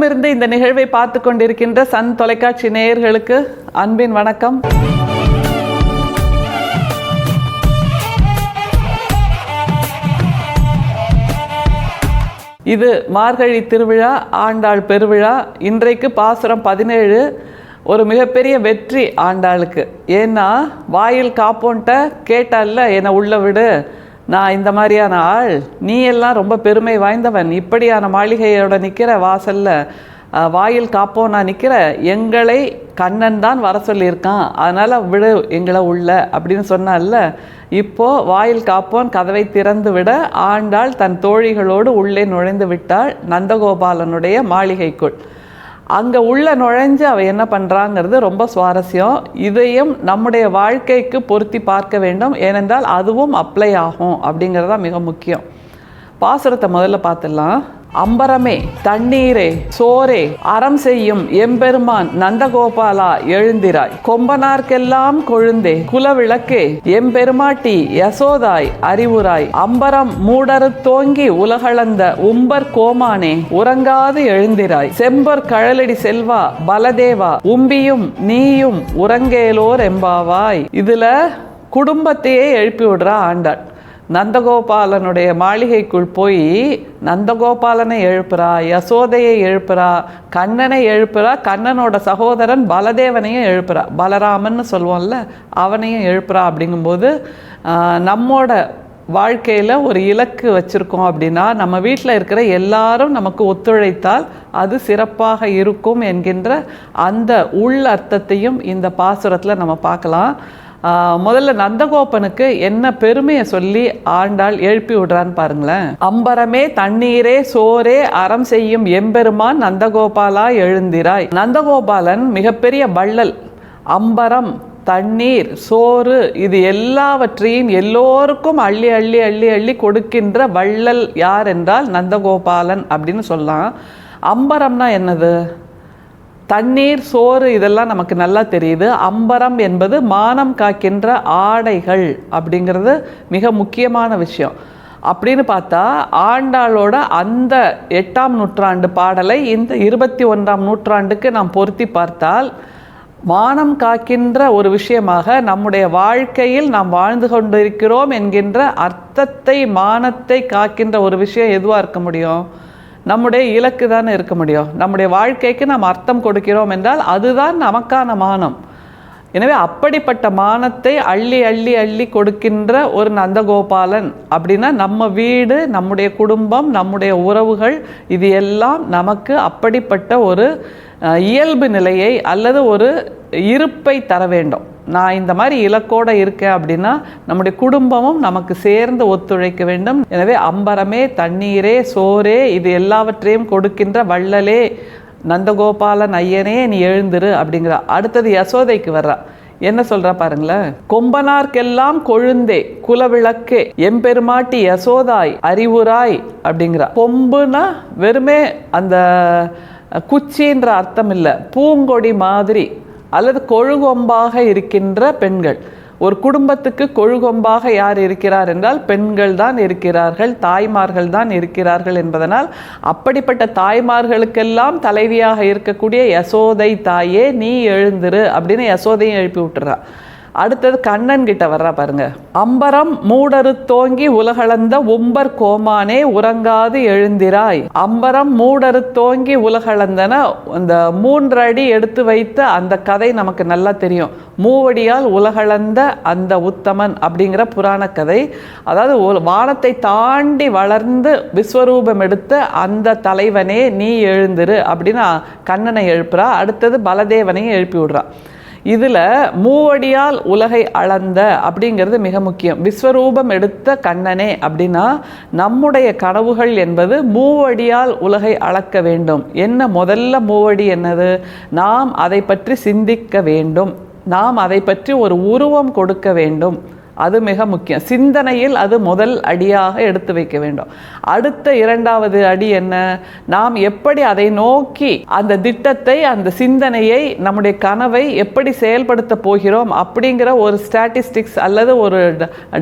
தூரமிருந்து இந்த நிகழ்வை பார்த்து கொண்டிருக்கின்ற சன் தொலைக்காட்சி நேயர்களுக்கு அன்பின் வணக்கம். இது மார்கழி திருவிழா, ஆண்டாள் பெருவிழா. இன்றைக்கு பாசுரம் 17. ஒரு மிகப்பெரிய வெற்றி ஆண்டாளுக்கு. ஏன்னா வாயில் காப்போன்ட்ட கேட்டால, என்னை உள்ள விடு, நான் இந்த மாதிரியான ஆள், நீ எல்லாம் ரொம்ப பெருமை வாய்ந்தவன், இப்படியான மாளிகையோட நிற்கிற வாசல்ல வாயில் காப்போம் நான் நிற்கிற, எங்களை கண்ணன் தான் வர சொல்லியிருக்கான், அதனால் விடு எங்களை உள்ள அப்படின்னு சொன்னால. இப்போது வாயில் காப்போன் கதவை திறந்து விட ஆண்டாள் தன் தோழிகளோடு உள்ளே நுழைந்து விட்டாள் நந்தகோபாலனுடைய மாளிகைக்குள். அங்கே உள்ள நுழைஞ்சு அவள் என்ன பண்ணுறாங்கிறது ரொம்ப சுவாரஸ்யம். இதையும் நம்முடைய வாழ்க்கைக்கு பொருத்தி பார்க்க வேண்டும், ஏனென்றால் அதுவும் அப்ளை ஆகும் அப்படிங்கிறதா மிக முக்கியம். பாசுரத்தை முதல்ல பார்த்துடலாம். அம்பரமே தண்ணீரே சோரே அறம் செய்யும் எம்பெருமான் நந்தகோபாலா எழுந்திராய், கொம்பனார்க்கெல்லாம் கொழுந்தே குலவிளக்கே எம்பெருமாட்டி யசோதாய் அறிவுராய், அம்பரம் மூடரு தோங்கி உலகளந்த உம்பர் கோமானே உறங்காது எழுந்திராய், செம்பர் கழலடி செல்வா பலதேவா உம்பியும் நீயும் உறங்கேலோர் எம்பாவாய். இதுல குடும்பத்தையே எழுப்பி விடுறா ஆண்டாள். நந்தகோபாலனுடைய மாளிகைக்குள் போய் நந்தகோபாலனை எழுப்புறா, யசோதையை எழுப்புறா, கண்ணனை எழுப்புறா, கண்ணனோட சகோதரன் பலதேவனையும் எழுப்புறா, பலராமன்னு சொல்லுவோம்ல, அவனையும் எழுப்புறா. அப்படிங்கும்போது நம்மோட வாழ்க்கையில் ஒரு இலக்கு வச்சுருக்கோம் அப்படின்னா, நம்ம வீட்டில் இருக்கிற எல்லாரும் நமக்கு ஒத்துழைத்தால் அது சிறப்பாக இருக்கும் என்கின்ற அந்த உள் அர்த்தத்தையும் இந்த பாசுரத்தில் நம்ம பார்க்கலாம். முதல்ல நந்தகோபனுக்கு என்ன பெருமையை சொல்லி ஆண்டாள் எழுப்பி விடுறான்னு பாருங்களேன். அம்பரமே தண்ணீரே சோரே அறம் செய்யும் எம்பெருமான் நந்தகோபாலா எழுந்திராய். நந்தகோபாலன் மிகப்பெரிய வள்ளல். அம்பரம், தண்ணீர், சோறு, இது எல்லாவற்றையும் எல்லோருக்கும் அள்ளி அள்ளி அள்ளி அள்ளி கொடுக்கின்ற வள்ளல் யார் என்றால் நந்தகோபாலன் அப்படின்னு சொல்லலாம். அம்பரம்னா என்னது? தண்ணீர், சோறு, இதெல்லாம் நமக்கு நல்லா தெரியுது. அம்பரம் என்பது மானம் காக்கின்ற ஆடைகள் அப்படிங்கிறது மிக முக்கியமான விஷயம். அப்படின்னு பார்த்தா ஆண்டாளோட அந்த 8ஆம் நூற்றாண்டு பாடலை இந்த 21ஆம் நூற்றாண்டுக்கு நாம் பொருத்தி பார்த்தால், மானம் காக்கின்ற ஒரு விஷயமாக நம்முடைய வாழ்க்கையில் நாம் வாழ்ந்து கொண்டிருக்கிறோம் என்கின்ற அர்த்தத்தை, மானத்தை காக்கின்ற ஒரு விஷயம் எதுவாக இருக்க முடியும்? நம்முடைய இலக்கு தானே இருக்க முடியும். நம்முடைய வாழ்க்கைக்கு நாம் அர்த்தம் கொடுக்கிறோம் என்றால் அதுதான் நமக்கான மானம். எனவே அப்படிப்பட்ட மானத்தை அள்ளி அள்ளி அள்ளி கொடுக்கின்ற ஒரு நந்தகோபாலன் அப்படின்னா, நம்ம வீடு, நம்முடைய குடும்பம், நம்முடைய உறவுகள், இது எல்லாம் நமக்கு அப்படிப்பட்ட ஒரு இயல்பு நிலையை அல்லது ஒரு இருப்பை தர வேண்டும். நான் இந்த மாதிரி இலக்கோடு இருக்கேன் அப்படின்னா நம்முடைய குடும்பமும் நமக்கு சேர்ந்து ஒத்துழைக்க வேண்டும். எனவே அம்பரமே தண்ணீரே சோரே இது எல்லாவற்றையும் கொடுக்கின்ற வள்ளலே நந்தகோபாலன் ஐயனே நீ எழுந்திரு அப்படிங்கிறா. அடுத்தது யசோதைக்கு வர்றா. என்ன சொல்றா பாருங்களேன். கொம்பனார்க்கெல்லாம் கொழுந்தே குலவிளக்கே எம்பெருமாட்டி யசோதாய் அறிவுராய் அப்படிங்கிறா. கொம்புனா வெறுமே அந்த குச்சின்ற அர்த்தம் இல்லை, பூங்கொடி மாதிரி அல்லது கொழுகொம்பாக இருக்கின்ற பெண்கள். ஒரு குடும்பத்துக்கு கொழுகொம்பாக யார் இருக்கிறார் என்றால் பெண்கள் தான் இருக்கிறார்கள், தாய்மார்கள் தான் இருக்கிறார்கள் என்பதனால் அப்படிப்பட்ட தாய்மார்களுக்கெல்லாம் தலைவியாக இருக்கக்கூடிய யசோதை தாயே நீ எழுந்திரு அப்படின்னு யசோதையும் எழுப்பி விட்டுறா. அடுத்தது கண்ணன் கிட்ட வர்றா பாருங்க. அம்பரம் மூடரு தோங்கி உலகளந்த உம்பர் கோமானே உறங்காது எழுந்திராய். அம்பரம் மூடரு தோங்கி உலகளந்தன, அந்த 3 அடி எடுத்து வைத்த அந்த கதை நமக்கு நல்லா தெரியும். மூவடியால் உலகளந்த அந்த உத்தமன் அப்படிங்கிற புராண கதை. அதாவது வானத்தை தாண்டி வளர்ந்து விஸ்வரூபம் எடுத்த அந்த தலைவனே நீ எழுந்திரு அப்படின்னு கண்ணனை எழுப்புறா. அடுத்தது பலதேவனையும் எழுப்பி விடுறா. இதில் மூவடியால் உலகை அளந்த அப்படிங்கிறது மிக முக்கியம். விஸ்வரூபம் எடுத்த கண்ணனே அப்படின்னா நம்முடைய கனவுகள் என்பது மூவடியால் உலகை அளக்க வேண்டும். என்ன முதல்ல மூவடி என்னது? நாம் அதை பற்றி சிந்திக்க வேண்டும், நாம் அதை பற்றி ஒரு உருவம் கொடுக்க வேண்டும். அது மிக முக்கியம். சிந்தனையில் அது முதல் அடியாக எடுத்து வைக்க வேண்டும். அடுத்த இரண்டாவது அடி என்ன? நாம் எப்படி அதை நோக்கி அந்த திட்டத்தை, அந்த சிந்தனையை, நம்முடைய கனவை எப்படி செயல்படுத்த போகிறோம் அப்படிங்கிற ஒரு ஸ்டாட்டிஸ்டிக்ஸ் அல்லது ஒரு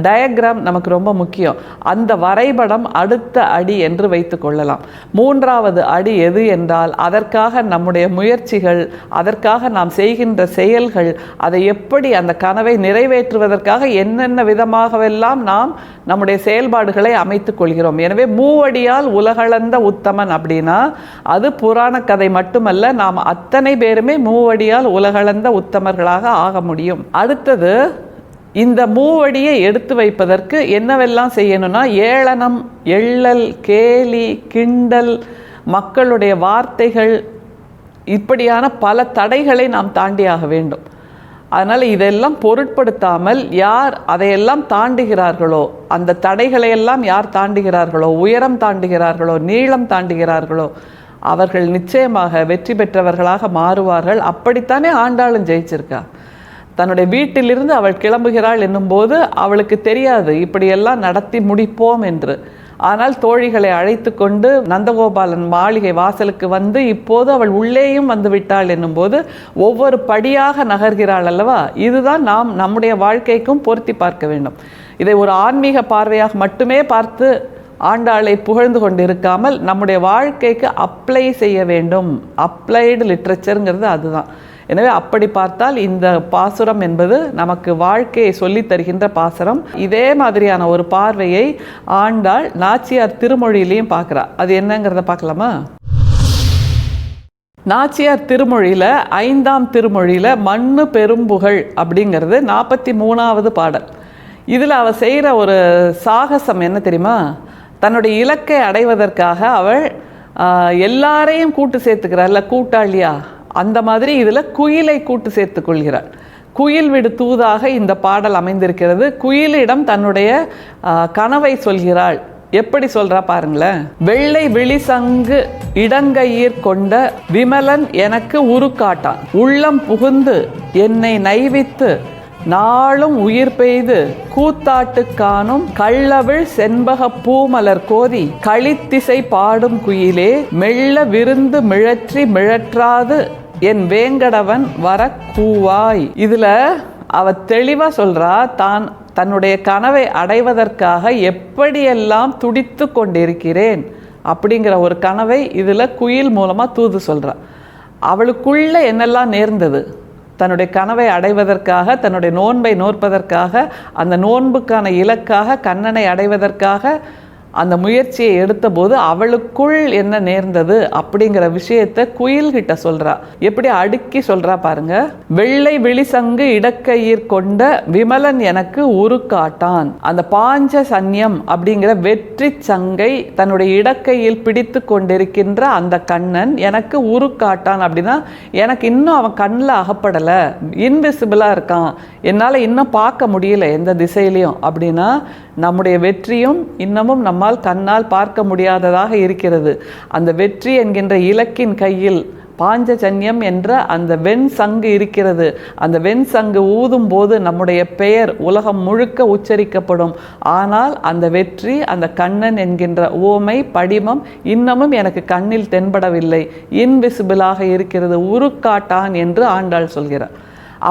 டயக்ராம் நமக்கு ரொம்ப முக்கியம். அந்த வரைபடம் அடுத்த அடி என்று வைத்துக் கொள்ளலாம். மூன்றாவது அடி எது என்றால், அதற்காக நம்முடைய முயற்சிகள், அதற்காக நாம் செய்கின்ற செயல்கள், அதை எப்படி அந்த கனவை நிறைவேற்றுவதற்காக என்னென்ன விதமாகவெல்லாம் நாம் நம்முடைய செயல்பாடுகளை அமைத்துக் கொள்கிறோம். எனவே மூவடியால் உலகளந்த உத்தமன் அப்படின்னா அது புராண கதை மட்டுமல்ல, நாம் அத்தனை பேருமே மூவடியால் உலகளந்த உத்தமர்களாக ஆக முடியும். அடுத்தது, இந்த மூவடியை எடுத்து வைப்பதற்கு என்னவெல்லாம் செய்யணும்னா, ஏளனம், எள்ளல், கேலி, கிண்டல், மக்களுடைய வார்த்தைகள், இப்படியான பல தடைகளை நாம் தாண்டியாக வேண்டும். அதனால் இதெல்லாம் பொருட்படுத்தாமல் யார் அதையெல்லாம் தாண்டுகிறார்களோ, அந்த தடைகளையெல்லாம் யார் தாண்டுகிறார்களோ, உயரம் தாண்டுகிறார்களோ, நீளம் தாண்டுகிறார்களோ, அவர்கள் நிச்சயமாக வெற்றி பெற்றவர்களாக மாறுவார்கள். அப்படித்தானே ஆண்டாளும் ஜெயிச்சிருக்கா. தன்னுடைய வீட்டிலிருந்து அவள் கிளம்புகிறாள் என்னும்போது அவளுக்கு தெரியாது இப்படியெல்லாம் நடத்தி முடிப்போம் என்று. ஆனால் தோழிகளை அழைத்து கொண்டு நந்தகோபாலன் மாளிகை வாசலுக்கு வந்து இப்போது அவள் உள்ளேயும் வந்து விட்டாள் என்னும்போது ஒவ்வொரு படியாக நகர்கிறாள் அல்லவா. இதுதான் நாம் நம்முடைய வாழ்க்கைக்கும் பொருத்தி பார்க்க வேண்டும். இதை ஒரு ஆன்மீக பார்வையாக மட்டுமே பார்த்து ஆண்டாளை புகழ்ந்து கொண்டு இருக்காமல் நம்முடைய வாழ்க்கைக்கு அப்ளை செய்ய வேண்டும். அப்ளைடு லிட்ரேச்சருங்கிறது அதுதான். எனவே அப்படி பார்த்தால் இந்த பாசுரம் என்பது நமக்கு வாழ்க்கையை சொல்லி தருகின்ற பாசுரம். இதே மாதிரியான ஒரு பார்வையை ஆண்டாள் நாச்சியார் திருமொழியிலையும் பார்க்குறா. அது என்னங்கிறத பார்க்கலாமா? நாச்சியார் திருமொழியில் 5ஆம் திருமொழியில் மண்ணு பெரும்புகழ் அப்படிங்கிறது 43வது பாடல். இதில் அவள் செய்கிற ஒரு சாகசம் என்ன தெரியுமா? தன்னுடைய இலக்கை அடைவதற்காக அவள் எல்லாரையும் கூட்டு சேர்த்துக்கிறாள்ல, கூட்டாளியா, அந்த மாதிரி இதில் குயிலை கூட்டு சேர்த்து கொள்கிறாள். குயில் விடு தூதாக இந்த பாடல் அமைந்திருக்கிறது. குயிலிடம் தன்னுடைய கனவை சொல்கிறாள். எப்படி சொல்றா பாருங்களேன். வெள்ளை விழிசங்கு இடங்கையீர் கொண்ட விமலன் எனக்கு உருக்காட்டான், உள்ளம் புகுந்து என்னை நைவித்து நாளும் உயிர் பெய்து கூத்தாட்டு காணும் கள்ளவிழ் செண்பக பூமலர் கோதி களித்திசை பாடும் குயிலே மெல்ல விருந்து மிழற்றி மிழற்றாது என் வேங்கடவன் வர கூவாய். இதுல அவ தெளிவா சொல்றா, தன்னுடைய கனவை அடைவதற்காக எப்படியெல்லாம் துடித்து கொண்டிருக்கிறேன் அப்படிங்கிற ஒரு கனவை இதுல குயில் மூலமா தூது சொல்றா. அவளுக்குள்ள என்னெல்லாம் நேர்ந்தது, தன்னுடைய கனவை அடைவதற்காக, தன்னுடைய நோன்பை நோற்பதற்காக, அந்த நோன்புக்கான இலக்காக கண்ணனை அடைவதற்காக அந்த முயற்சியை எடுத்தபோது அவளுக்குள் என்ன நேர்ந்தது அப்படிங்கிற விஷயத்தை குயில்கிட்ட சொல்றா. எப்படி அடுக்கி சொல்றா பாருங்க. வெள்ளை விழிசங்கு இடக்கையீர் கொண்ட விமலன் எனக்கு உருக்காட்டான். அந்த பாஞ்ச சன்யம் அப்படிங்கிற வெற்றி சங்கை தன்னுடைய இடக்கையில் பிடித்து கொண்டிருக்கின்ற அந்த கண்ணன் எனக்கு உருக்காட்டான். அப்படின்னா எனக்கு இன்னும் அவன் கண்ணில் அகப்படலை, இன்விசிபிளா இருக்கான், என்னால் இன்னும் பார்க்க முடியல எந்த திசையிலையும். அப்படின்னா நம்முடைய வெற்றியும் இன்னமும் நம்மால் கண்ணால் பார்க்க முடியாததாக இருக்கிறது. அந்த வெற்றி என்கின்ற இலக்கின் கையில் பாஞ்சஜன்யம் என்ற அந்த வெண் சங்கு இருக்கிறது. அந்த வெண் சங்கு ஊதும் போது நம்முடைய பெயர் உலகம் முழுக்க உச்சரிக்கப்படும். ஆனால் அந்த வெற்றி, அந்த கண்ணன் என்கின்ற உவமை படிமம் இன்னமும் எனக்கு கண்ணில் தென்படவில்லை, இன்விசிபிளாக இருக்கிறது, உருக்காட்டான் என்று ஆண்டாள் சொல்கிறார்.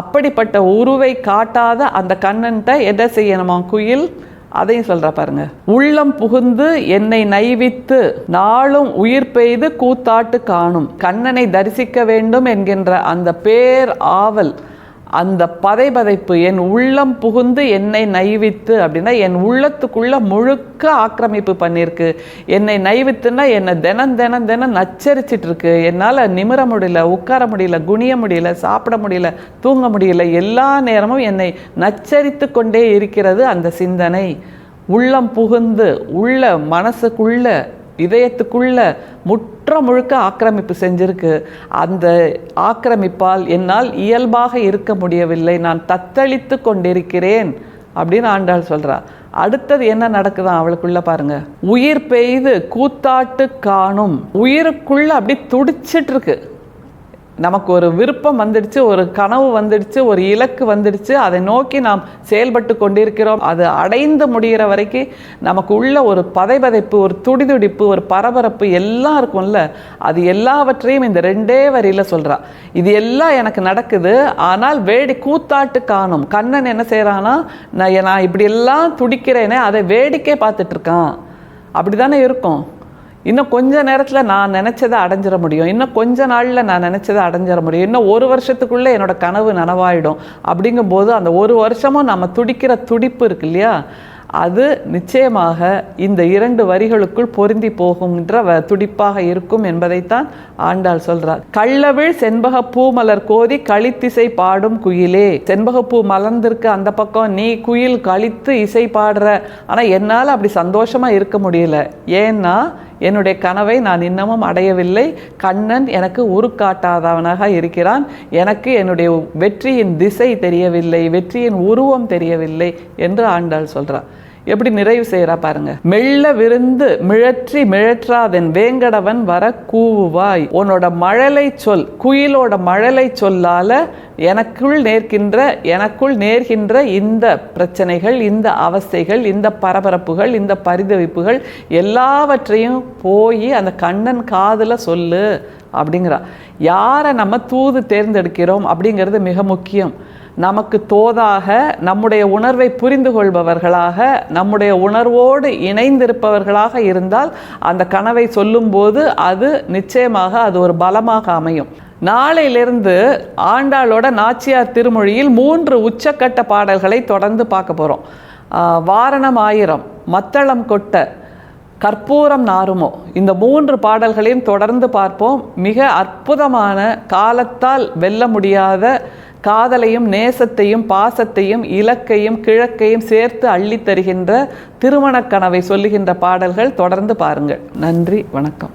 அப்படிப்பட்ட உருவை காட்டாத அந்த கண்ணன்ட்ட எதை செய்யணுமா குயில்? அதையும் சொல்ற பாருங்க. உள்ளம் புகுந்து என்னை நைவித்து நாளும் உயிர் பெய்து கூத்தாட்டு காணும். கண்ணனை தரிசிக்க வேண்டும் என்கின்ற அந்த பேர் ஆவல், அந்த பதைபதைப்பு, என் உள்ளம் புகுந்து என்னை நைவித்து அப்படின்னா என் உள்ளத்துக்குள்ள முழுக்க ஆக்கிரமிப்பு பண்ணியிருக்கு. என்னை நைவித்துன்னா என்னை தினம் நச்சரிச்சிட்டு இருக்கு. என்னால் நிமிர முடியல, உட்கார முடியல, குனிய முடியல, சாப்பிட முடியல, தூங்க முடியல. எல்லா நேரமும் என்னை நச்சரித்து கொண்டே இருக்கிறது அந்த சிந்தனை. உள்ளம் புகுந்து உள்ள மனசுக்குள்ள இதயத்துக்குள்ள முற்ற முழுக்க ஆக்கிரமிப்பு செஞ்சிருக்கு. அந்த ஆக்கிரமிப்பால் என்னால் இயல்பாக இருக்க முடியவில்லை, நான் தத்தளித்து கொண்டிருக்கிறேன் அப்படின்னு ஆண்டாள் சொல்றா. அடுத்தது என்ன நடக்குதான் அவளுக்குள்ள பாருங்க. உயிர் பெய்து கூத்தாட்டு காணும். உயிருக்குள்ள அப்படி துடிச்சிட்டு இருக்கு. நமக்கு ஒரு விருப்பம் வந்துடுச்சு, ஒரு கனவு வந்துடுச்சு, ஒரு இலக்கு வந்துடுச்சு, அதை நோக்கி நாம் செயல்பட்டு கொண்டிருக்கிறோம். அது அடைந்து முடிகிற வரைக்கும் நமக்கு உள்ள ஒரு பதைபதைப்பு, ஒரு துடிதுடிப்பு, ஒரு பரபரப்பு எல்லாம் இருக்கும்ல. அது எல்லாவற்றையும் இந்த 2 வரியில் சொல்கிறா. இது எல்லாம் எனக்கு நடக்குது, ஆனால் கூத்தாட்டு காணும். கண்ணன் என்ன செய்கிறான்னா, நான் இப்படியெல்லாம் துடிக்கிறேனே அதை வேடிக்கை பார்த்துட்டு இருக்கான். அப்படி தானே இருக்கும். இன்னும் கொஞ்ச நேரத்தில் நான் நினச்சதை அடைஞ்சிட முடியும், இன்னும் கொஞ்ச நாளில் நான் நினச்சதை அடைஞ்சிட முடியும், இன்னும் 1 வருஷத்துக்குள்ளே என்னோடய கனவு நனவாயிடும். அப்படிங்கும்போது அந்த 1 வருஷமும் நம்ம துடிக்கிற துடிப்பு இருக்கு இல்லையா, அது நிச்சயமாக இந்த 2 வரிகளுக்குள் பொருந்தி போகின்ற துடிப்பாக இருக்கும் என்பதைத்தான் ஆண்டாள் சொல்றார். கள்ளவிழ் செண்பக பூமலர் கோதி களித்திசை பாடும் குயிலே. செண்பகப்பூ மலர்ந்திருக்கு அந்த பக்கம், நீ குயில் களித்து இசை பாடுற. ஆனால் என்னால் அப்படி சந்தோஷமா இருக்க முடியல. ஏன்னா என்னுடைய கனவை நான் இன்னமும் அடையவில்லை. கண்ணன் எனக்கு உருக்காட்டாதவனாக இருக்கிறான். எனக்கு என்னுடைய வெற்றியின் திசை தெரியவில்லை, வெற்றியின் உருவம் தெரியவில்லை என்று ஆண்டாள் சொல்றார். எப்படி நிறைவு செய்கிறா பாருங்க. மெல்ல விருந்து மிழற்றி மிழற்றாதென் வேங்கடவன் வர கூவுவாய். உன்னோட மழலை சொல், குயிலோட மழலை சொல்லால எனக்குள் நேர்கின்ற இந்த பிரச்சனைகள், இந்த அவஸ்தைகள், இந்த பரபரப்புகள், இந்த பரிதவிப்புகள் எல்லாவற்றையும் போய் அந்த கண்ணன் காதில் சொல்லு அப்படிங்கிறா. யாரை நம்ம தூது தேர்ந்தெடுக்கிறோம் அப்படிங்கிறது மிக முக்கியம். நமக்கு தோதாக, நம்முடைய உணர்வை புரிந்து கொள்பவர்களாக, நம்முடைய உணர்வோடு இணைந்திருப்பவர்களாக இருந்தால் அந்த கனவை சொல்லும்போது அது நிச்சயமாக அது ஒரு பலமாக அமையும். நாளையிலிருந்து ஆண்டாளோட நாச்சியார் திருமொழியில் 3 உச்சக்கட்ட பாடல்களை தொடர்ந்து பார்க்க போகிறோம். வாரணம் ஆயிரம், மத்தளம் கொட்ட, கற்பூரம் நாருமோ, இந்த 3 பாடல்களையும் தொடர்ந்து பார்ப்போம். மிக அற்புதமான, காலத்தால் வெல்ல முடியாத காதலையும் நேசத்தையும் பாசத்தையும் இலக்கையும் கிழக்கையும் சேர்த்து அள்ளித் தருகின்ற திருமணக் கனவை சொல்லுகின்ற பாடல்கள். தொடர்ந்து பாருங்கள். நன்றி, வணக்கம்.